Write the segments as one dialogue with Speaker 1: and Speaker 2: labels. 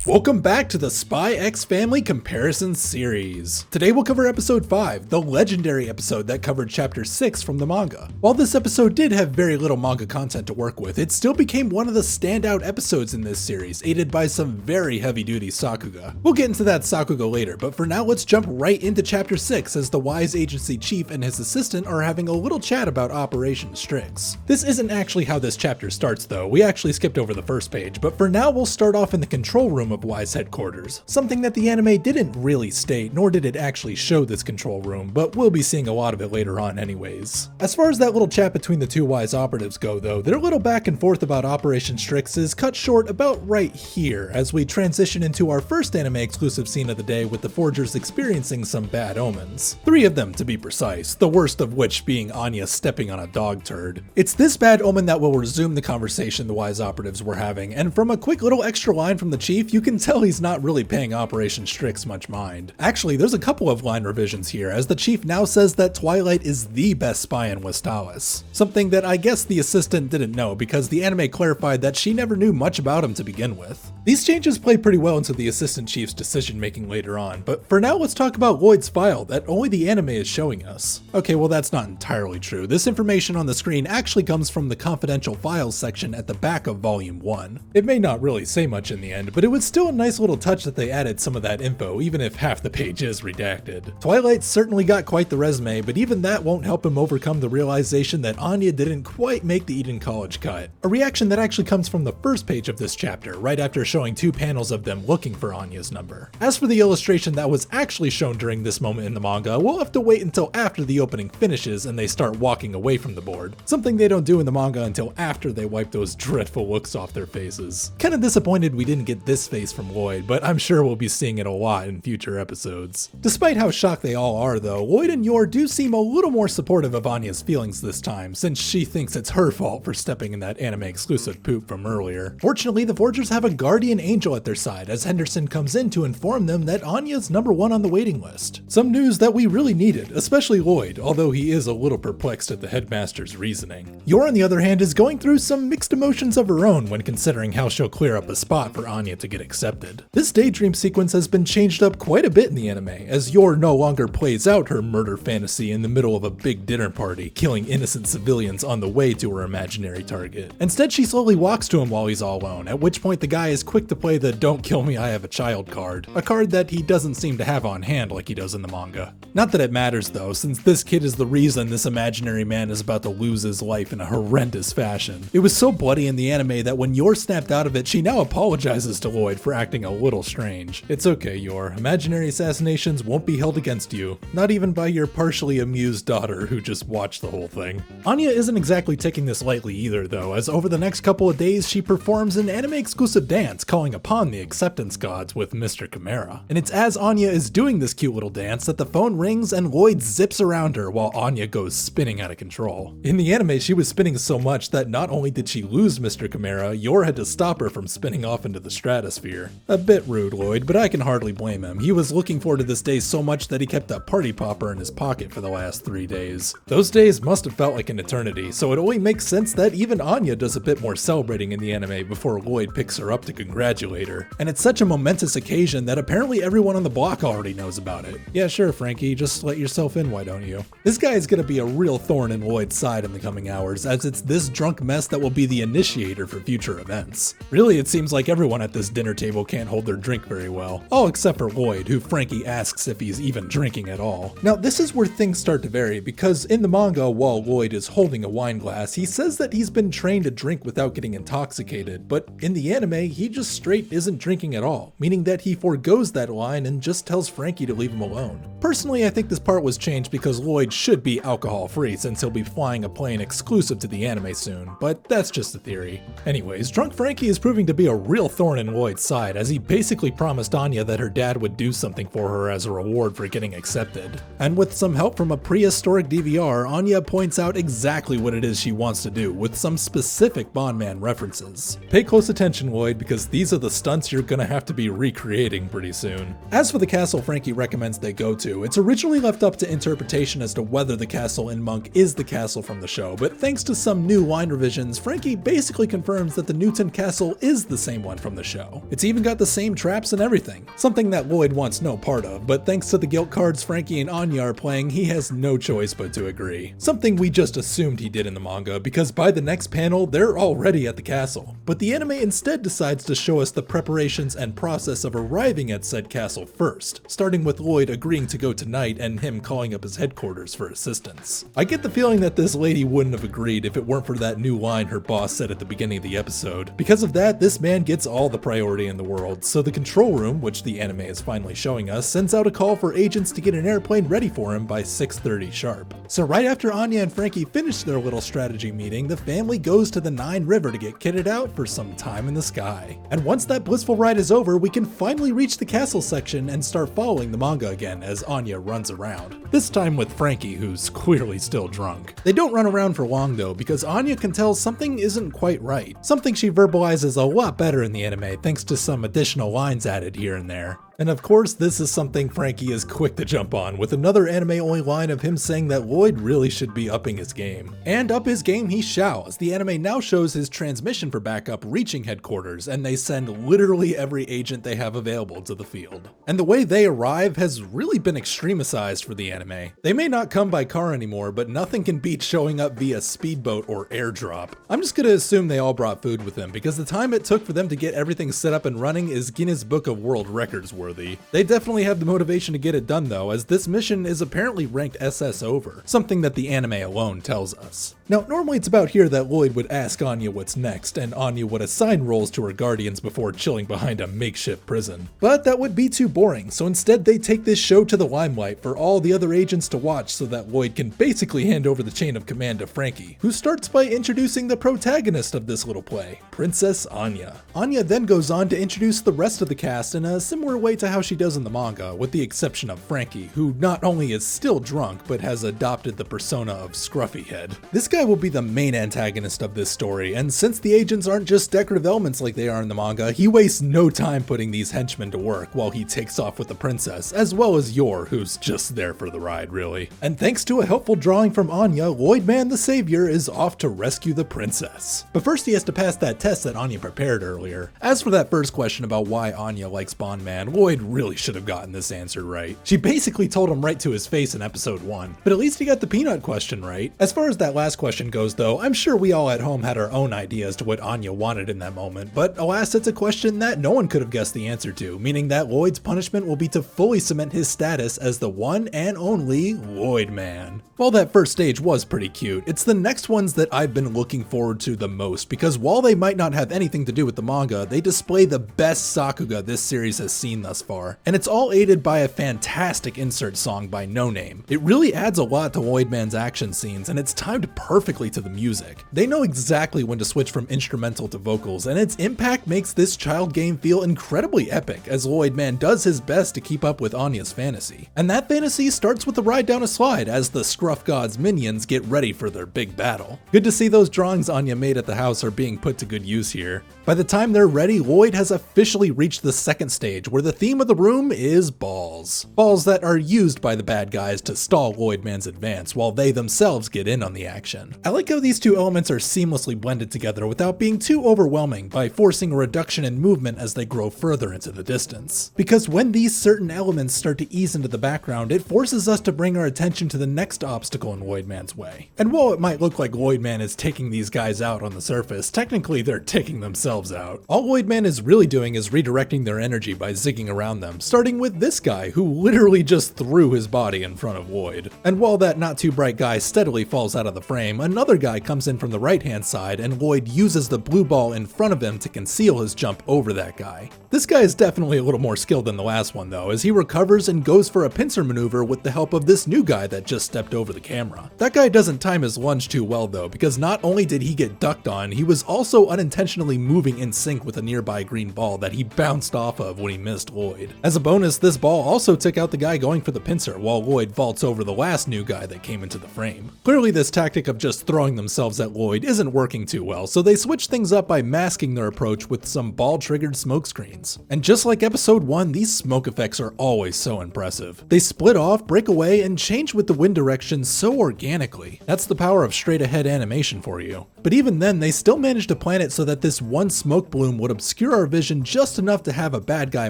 Speaker 1: Welcome back to the Spy X Family Comparison Series. Today we'll cover episode 5, the legendary episode that covered chapter 6 from the manga. While this episode did have very little manga content to work with, it still became one of the standout episodes in this series, aided by some very heavy-duty Sakuga. We'll get into that Sakuga later, but for now let's jump right into chapter 6 as the WISE agency chief and his assistant are having a little chat about Operation Strix. This isn't actually how this chapter starts though, we actually skipped over the first page, but for now we'll start off in the control room of WISE headquarters, something that the anime didn't really state, nor did it actually show this control room, but we'll be seeing a lot of it later on anyways. As far as that little chat between the two WISE operatives go though, their little back and forth about Operation Strix is cut short about right here, as we transition into our first anime exclusive scene of the day with the Forgers experiencing some bad omens. 3 of them to be precise, the worst of which being Anya stepping on a dog turd. It's this bad omen that will resume the conversation the WISE operatives were having, and from a quick little extra line from the chief, you can tell he's not really paying Operation Strix much mind. Actually, there's a couple of line revisions here, as the chief now says that Twilight is the best spy in Westalis. Something that I guess the assistant didn't know, because the anime clarified that she never knew much about him to begin with. These changes play pretty well into the assistant chief's decision making later on, but for now let's talk about LOID's file that only the anime is showing us. Okay, well that's not entirely true. This information on the screen actually comes from the confidential files section at the back of volume 1. It may not really say much in the end, but it was still a nice little touch that they added some of that info, even if half the page is redacted. Twilight certainly got quite the resume, but even that won't help him overcome the realization that Anya didn't quite make the Eden College cut. A reaction that actually comes from the first page of this chapter, right after showing 2 panels of them looking for Anya's number. As for the illustration that was actually shown during this moment in the manga, we'll have to wait until after the opening finishes and they start walking away from the board, something they don't do in the manga until after they wipe those dreadful looks off their faces. Kinda disappointed we didn't get this face from LOID, but I'm sure we'll be seeing it a lot in future episodes. Despite how shocked they all are though, LOID and YOR do seem a little more supportive of Anya's feelings this time, since she thinks it's her fault for stepping in that anime exclusive poop from earlier. Fortunately, the Forgers have a guardian angel at their side as Henderson comes in to inform them that Anya's number 1 on the waiting list. Some news that we really needed, especially LOID, although he is a little perplexed at the headmaster's reasoning. YOR on the other hand is going through some mixed emotions of her own when considering how she'll clear up a spot for Anya to get accepted. This daydream sequence has been changed up quite a bit in the anime, as YOR no longer plays out her murder fantasy in the middle of a big dinner party, killing innocent civilians on the way to her imaginary target. Instead, she slowly walks to him while he's all alone, at which point the guy is quick to play the "Don't kill me, I have a child" card, a card that he doesn't seem to have on hand like he does in the manga. Not that it matters though, since this kid is the reason this imaginary man is about to lose his life in a horrendous fashion. It was so bloody in the anime that when YOR snapped out of it, she now apologizes to LOID for acting a little strange. It's okay, YOR. Imaginary assassinations won't be held against you, not even by your partially amused daughter who just watched the whole thing. Anya isn't exactly taking this lightly either though, as over the next couple of days she performs an anime exclusive dance calling upon the acceptance gods with Mr. Chimera. And it's as Anya is doing this cute little dance that the phone rings and LOID zips around her while Anya goes spinning out of control. In the anime, she was spinning so much that not only did she lose Mr. Chimera, YOR had to stop her from spinning off into the stratosphere. A bit rude, LOID, but I can hardly blame him. He was looking forward to this day so much that he kept a party popper in his pocket for the last 3 days. Those days must have felt like an eternity, so it only makes sense that even Anya does a bit more celebrating in the anime before LOID picks her up to congratulate her. And it's such a momentous occasion that apparently everyone on the block already knows about it. Yeah, sure, Frankie, just let yourself in, why don't you? This guy is gonna be a real thorn in LOID's side in the coming hours, as it's this drunk mess that will be the initiator for future events. Really, it seems like everyone at this dinner table can't hold their drink very well. All except for LOID, who Frankie asks if he's even drinking at all. Now, this is where things start to vary, because in the manga, while LOID is holding a wine glass, he says that he's been trained to drink without getting intoxicated, but in the anime, he just straight isn't drinking at all, meaning that he forgoes that line and just tells Frankie to leave him alone. Personally, I think this part was changed because LOID should be alcohol-free since he'll be flying a plane exclusive to the anime soon, but that's just a theory. Anyways, drunk Frankie is proving to be a real thorn in LOID's outside, as he basically promised Anya that her dad would do something for her as a reward for getting accepted. And with some help from a prehistoric DVR, Anya points out exactly what it is she wants to do, with some specific Bondman references. Pay close attention, Lloyd, because these are the stunts you're gonna have to be recreating pretty soon. As for the castle Frankie recommends they go to, it's originally left up to interpretation as to whether the castle in Monk is the castle from the show, but thanks to some new line revisions, Frankie basically confirms that the Newton Castle is the same one from the show. It's even got the same traps and everything, something that Lloyd wants no part of, but thanks to the guilt cards Frankie and Anya are playing, he has no choice but to agree. Something we just assumed he did in the manga, because by the next panel, they're already at the castle. But the anime instead decides to show us the preparations and process of arriving at said castle first, starting with Lloyd agreeing to go tonight and him calling up his headquarters for assistance. I get the feeling that this lady wouldn't have agreed if it weren't for that new line her boss said at the beginning of the episode. Because of that, this man gets all the priority in the world, so the control room, which the anime is finally showing us, sends out a call for agents to get an airplane ready for him by 6:30 sharp. So right after Anya and Frankie finish their little strategy meeting, the family goes to the Nine River to get kitted out for some time in the sky. And once that blissful ride is over, we can finally reach the castle section and start following the manga again as Anya runs around. This time with Frankie, who's clearly still drunk. They don't run around for long though, because Anya can tell something isn't quite right. Something she verbalizes a lot better in the anime thanks to some additional lines added here and there. And of course, this is something Frankie is quick to jump on, with another anime-only line of him saying that Lloyd really should be upping his game. And up his game he shall, as the anime now shows his transmission for backup reaching headquarters, and they send literally every agent they have available to the field. And the way they arrive has really been extremicized for the anime. They may not come by car anymore, but nothing can beat showing up via speedboat or airdrop. I'm just gonna assume they all brought food with them, because the time it took for them to get everything set up and running is Guinness Book of World Records worthy. They definitely have the motivation to get it done though, as this mission is apparently ranked SS over, something that the anime alone tells us. Now, normally it's about here that Lloyd would ask Anya what's next, and Anya would assign roles to her guardians before chilling behind a makeshift prison. But that would be too boring, so instead they take this show to the limelight for all the other agents to watch so that Lloyd can basically hand over the chain of command to Frankie, who starts by introducing the protagonist of this little play, Princess Anya. Anya then goes on to introduce the rest of the cast in a similar way to how she does in the manga, with the exception of Frankie, who not only is still drunk, but has adopted the persona of Scruffy Head. This guy will be the main antagonist of this story, and since the agents aren't just decorative elements like they are in the manga, he wastes no time putting these henchmen to work while he takes off with the princess, as well as YOR, who's just there for the ride, really. And thanks to a helpful drawing from Anya, Lloyd Man the Savior is off to rescue the princess. But first he has to pass that test that Anya prepared earlier. As for that first question about why Anya likes Bondman, Lloyd really should have gotten this answer right. She basically told him right to his face in episode 1, but at least he got the peanut question right. As far as that last question goes though, I'm sure we all at home had our own ideas to what Anya wanted in that moment, but alas, it's a question that no one could have guessed the answer to, meaning that Lloyd's punishment will be to fully cement his status as the one and only Lloyd Man. While that first stage was pretty cute, it's the next ones that I've been looking forward to the most, because while they might not have anything to do with the manga, they display the best Sakuga this series has seen thus far. And it's all aided by a fantastic insert song by No Name. It really adds a lot to Lloyd Man's action scenes, and it's timed perfectly to the music. They know exactly when to switch from instrumental to vocals, and its impact makes this child game feel incredibly epic, as Lloyd Man does his best to keep up with Anya's fantasy. And that fantasy starts with the ride down a slide as the Scruff God's minions get ready for their big battle. Good to see those drawings Anya made at the house are being put to good use here. By the time they're ready, Lloyd has officially reached the second stage, where the theme of the room is balls. Balls that are used by the bad guys to stall Lloyd Man's advance, while they themselves get in on the action. I like how these two elements are seamlessly blended together without being too overwhelming by forcing a reduction in movement as they grow further into the distance. Because when these certain elements start to ease into the background, it forces us to bring our attention to the next obstacle in Lloyd Man's way. And while it might look like Lloyd Man is taking these guys out on the surface, technically they're taking themselves out. All Lloyd Man is really doing is redirecting their energy by zigging revolving around them, starting with this guy who literally just threw his body in front of LOID. And while that not too bright guy steadily falls out of the frame, another guy comes in from the right hand side and LOID uses the blue ball in front of him to conceal his jump over that guy. This guy is definitely a little more skilled than the last one though, as he recovers and goes for a pincer maneuver with the help of this new guy that just stepped over the camera. That guy doesn't time his lunge too well though, because not only did he get ducked on, he was also unintentionally moving in sync with a nearby green ball that he bounced off of when he missed LOID. As a bonus, this ball also took out the guy going for the pincer, while LOID vaults over the last new guy that came into the frame. Clearly this tactic of just throwing themselves at LOID isn't working too well, so they switch things up by masking their approach with some ball-triggered smoke screens. And just like episode 1, these smoke effects are always so impressive. They split off, break away, and change with the wind direction so organically. That's the power of straight-ahead animation for you. But even then, they still managed to plan it so that this one smoke bloom would obscure our vision just enough to have a bad guy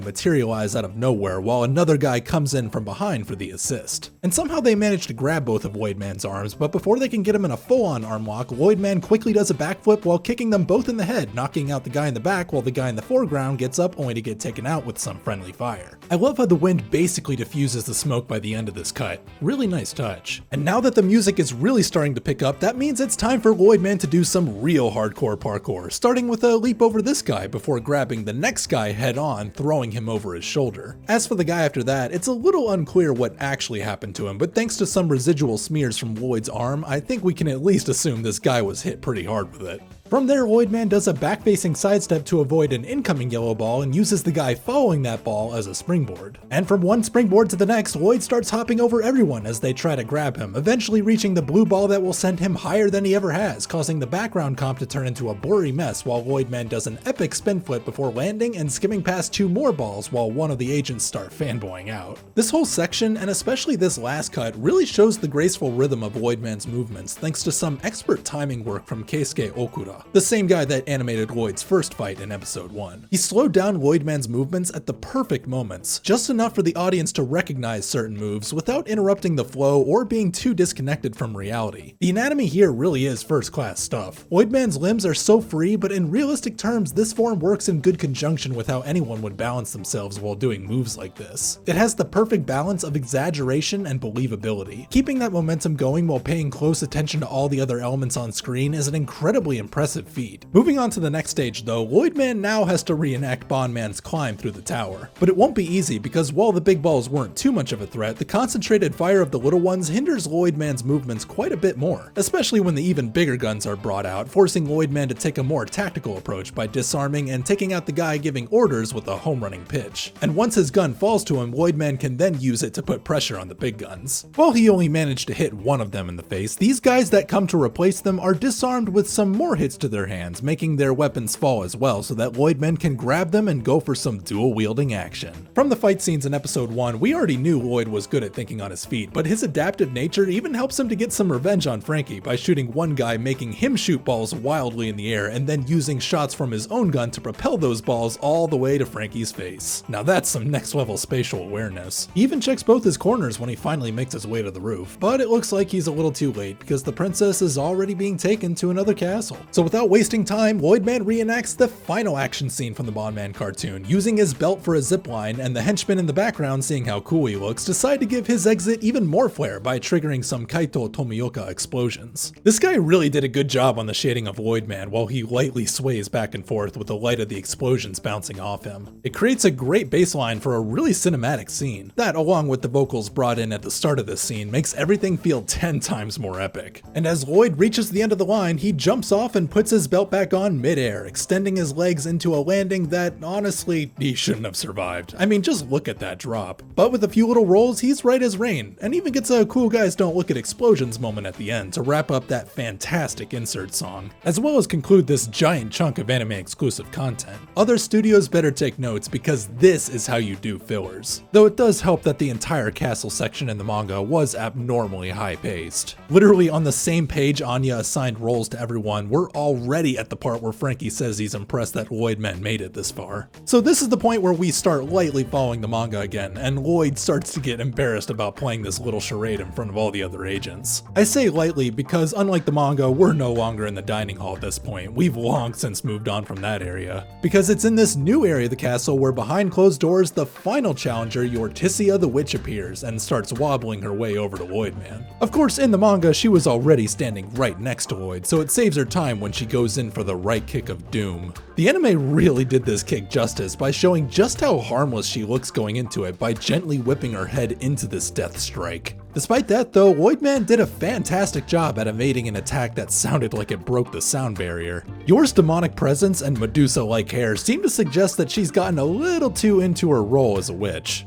Speaker 1: materialize out of nowhere while another guy comes in from behind for the assist. And somehow they manage to grab both of LOID Man's arms, but before they can get him in a full-on arm lock, LOID Man quickly does a backflip while kicking them both in the head, knocking out the guy in the back while the guy in the foreground gets up only to get taken out with some friendly fire. I love how the wind basically diffuses the smoke by the end of this cut. Really nice touch. And now that the music is really starting to pick up, that means it's time for LOID Man to do some real hardcore parkour, starting with a leap over this guy before grabbing the next guy head on, throwing him over his shoulder. As for the guy after that, it's a little unclear what actually happened to him, but thanks to some residual smears from LOID's arm, I think we can at least assume this guy was hit pretty hard with it. From there, LOID Man does a back-facing sidestep to avoid an incoming yellow ball and uses the guy following that ball as a springboard. And from one springboard to the next, LOID starts hopping over everyone as they try to grab him, eventually reaching the blue ball that will send him higher than he ever has, causing the background comp to turn into a blurry mess while LOID Man does an epic spin flip before landing and skimming past 2 more balls while one of the agents start fanboying out. This whole section, and especially this last cut, really shows the graceful rhythm of LOID Man's movements thanks to some expert timing work from Keisuke Okura, the same guy that animated LOID's first fight in episode 1. He slowed down LOID Man's movements at the perfect moments, just enough for the audience to recognize certain moves without interrupting the flow or being too disconnected from reality. The anatomy here really is first class stuff. LOID Man's limbs are so free, but in realistic terms, this form works in good conjunction with how anyone would balance themselves while doing moves like this. It has the perfect balance of exaggeration and believability. Keeping that momentum going while paying close attention to all the other elements on screen is an incredibly impressive feat. Moving on to the next stage though, LOID Man now has to reenact Bond Man's climb through the tower. But it won't be easy because while the big balls weren't too much of a threat, the concentrated fire of the little ones hinders LOID Man's movements quite a bit more, especially when the even bigger guns are brought out, forcing LOID Man to take a more tactical approach by disarming and taking out the guy giving orders with a home running pitch. And once his gun falls to him, LOID Man can then use it to put pressure on the big guns. While he only managed to hit one of them in the face, these guys that come to replace them are disarmed with some more hits to their hands, making their weapons fall as well so that LOID Man can grab them and go for some dual wielding action. From the fight scenes in episode 1, we already knew LOID was good at thinking on his feet, but his adaptive nature even helps him to get some revenge on Frankie by shooting one guy, making him shoot balls wildly in the air and then using shots from his own gun to propel those balls all the way to Frankie's face. Now that's some next level spatial awareness. He even checks both his corners when he finally makes his way to the roof, but it looks like he's a little too late because the princess is already being taken to another castle. So without wasting time, LOID Man reenacts the final action scene from the Bond Man cartoon, using his belt for a zipline, and the henchmen in the background, seeing how cool he looks, decide to give his exit even more flair by triggering some Kaito Tomioka explosions. This guy really did a good job on the shading of LOID Man while he lightly sways back and forth with the light of the explosions bouncing off him. It creates a great baseline for a really cinematic scene. That, along with the vocals brought in at the start of this scene, makes everything feel 10 times more epic. And as LOID reaches the end of the line, he jumps off and puts his belt back on mid-air, extending his legs into a landing that, honestly, he shouldn't have survived. I mean, just look at that drop. But with a few little rolls, he's right as rain, and even gets a cool guys don't look at explosions moment at the end to wrap up that fantastic insert song, as well as conclude this giant chunk of anime exclusive content. Other studios better take notes because this is how you do fillers. Though it does help that the entire castle section in the manga was abnormally high paced. Literally on the same page Anya assigned roles to everyone, we're already at the part where Frankie says he's impressed that LOID men made it this far. So this is the point where we start lightly following the manga again, and LOID starts to get embarrassed about playing this little charade in front of all the other agents. I say lightly because unlike the manga, we're no longer in the dining hall at this point. We've long since moved on from that area. Because it's in this new area of the castle where behind closed doors, the final challenger, Yorticia the Witch, appears and starts wobbling her way over to LOID man. Of course, in the manga, she was already standing right next to LOID, so it saves her time when she goes in for the right kick of doom. The anime really did this kick justice by showing just how harmless she looks going into it by gently whipping her head into this death strike. Despite that though, LOID man did a fantastic job at evading an attack that sounded like it broke the sound barrier. YOR's demonic presence and Medusa-like hair seem to suggest that she's gotten a little too into her role as a witch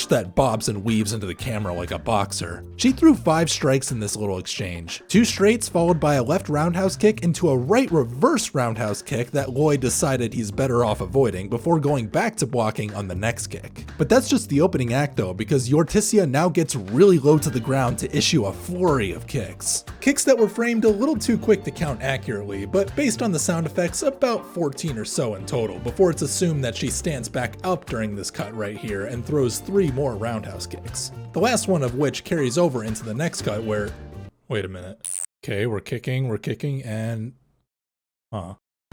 Speaker 1: that bobs and weaves into the camera like a boxer. She threw 5 strikes in this little exchange, 2 straights followed by a left roundhouse kick into a right reverse roundhouse kick that LOID decided he's better off avoiding before going back to blocking on the next kick. But that's just the opening act though, because Yorticia now gets really low to the ground to issue a flurry of kicks. Kicks that were framed a little too quick to count accurately, but based on the sound effects, about 14 or so in total, before it's assumed that she stands back up during this cut right here and throws 3 more roundhouse kicks. The last one of which carries over into the next cut where... Wait a minute. Okay, we're kicking, and...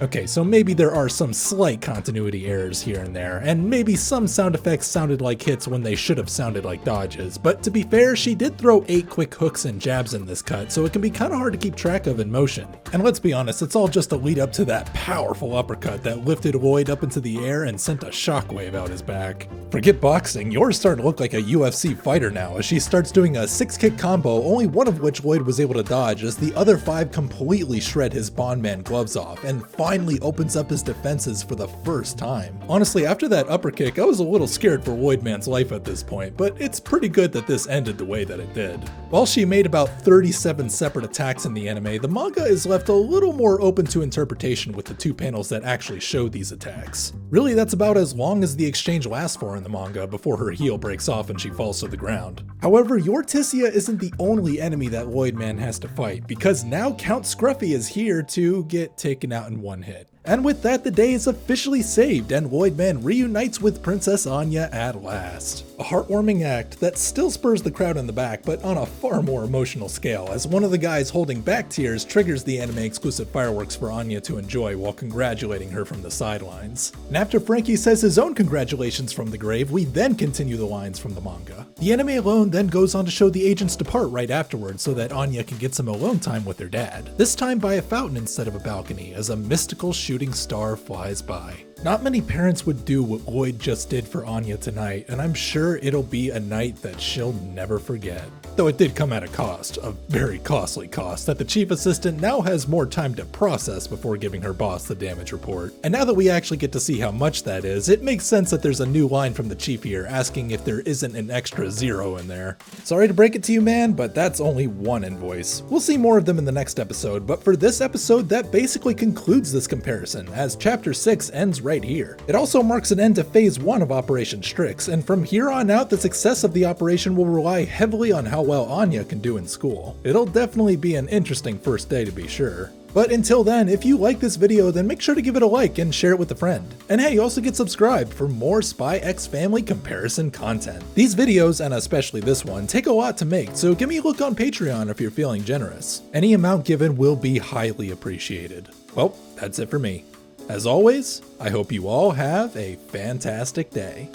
Speaker 1: Okay, so maybe there are some slight continuity errors here and there, and maybe some sound effects sounded like hits when they should have sounded like dodges, but to be fair, she did throw 8 quick hooks and jabs in this cut, so it can be kinda hard to keep track of in motion. And let's be honest, it's all just a lead up to that powerful uppercut that lifted LOID up into the air and sent a shockwave out his back. Forget boxing, YOR's starting to look like a UFC fighter now as she starts doing a 6-kick combo, only one of which LOID was able to dodge as the other 5 completely shred his Bondman gloves off and finally opens up his defenses for the first time. Honestly, after that upper kick, I was a little scared for LOID man's life at this point, but it's pretty good that this ended the way that it did. While she made about 37 separate attacks in the anime, the manga is left a little more open to interpretation with the 2 panels that actually show these attacks. Really, that's about as long as the exchange lasts for in the manga before her heel breaks off and she falls to the ground. However, Yorticia isn't the only enemy that LOID man has to fight, because now Count Scruffy is here to get taken out in one hit. And with that, the day is officially saved and LOID man reunites with Princess Anya at last. A heartwarming act that still spurs the crowd in the back, but on a far more emotional scale, as one of the guys holding back tears triggers the anime exclusive fireworks for Anya to enjoy while congratulating her from the sidelines. And after Frankie says his own congratulations from the grave, we then continue the lines from the manga. The anime alone then goes on to show the agents depart right afterwards so that Anya can get some alone time with her dad, this time by a fountain instead of a balcony as a mystical shooting star flies by. Not many parents would do what LOID just did for Anya tonight, and I'm sure it'll be a night that she'll never forget. Though it did come at a cost, a very costly cost, that the chief assistant now has more time to process before giving her boss the damage report. And now that we actually get to see how much that is, it makes sense that there's a new line from the chief here asking if there isn't an extra 0 in there. Sorry to break it to you, man, but that's only one invoice. We'll see more of them in the next episode, but for this episode, that basically concludes this comparison, as Chapter 6 ends right here. It also marks an end to Phase 1 of Operation Strix, and from here on out, the success of the operation will rely heavily on how well Anya can do in school. It'll definitely be an interesting first day to be sure. But until then, if you like this video, then make sure to give it a like and share it with a friend. And hey, also get subscribed for more Spy X Family comparison content. These videos, and especially this one, take a lot to make, so give me a look on Patreon if you're feeling generous. Any amount given will be highly appreciated. Well, that's it for me. As always, I hope you all have a fantastic day.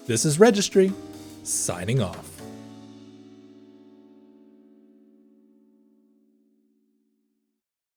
Speaker 1: This is Registry, signing off.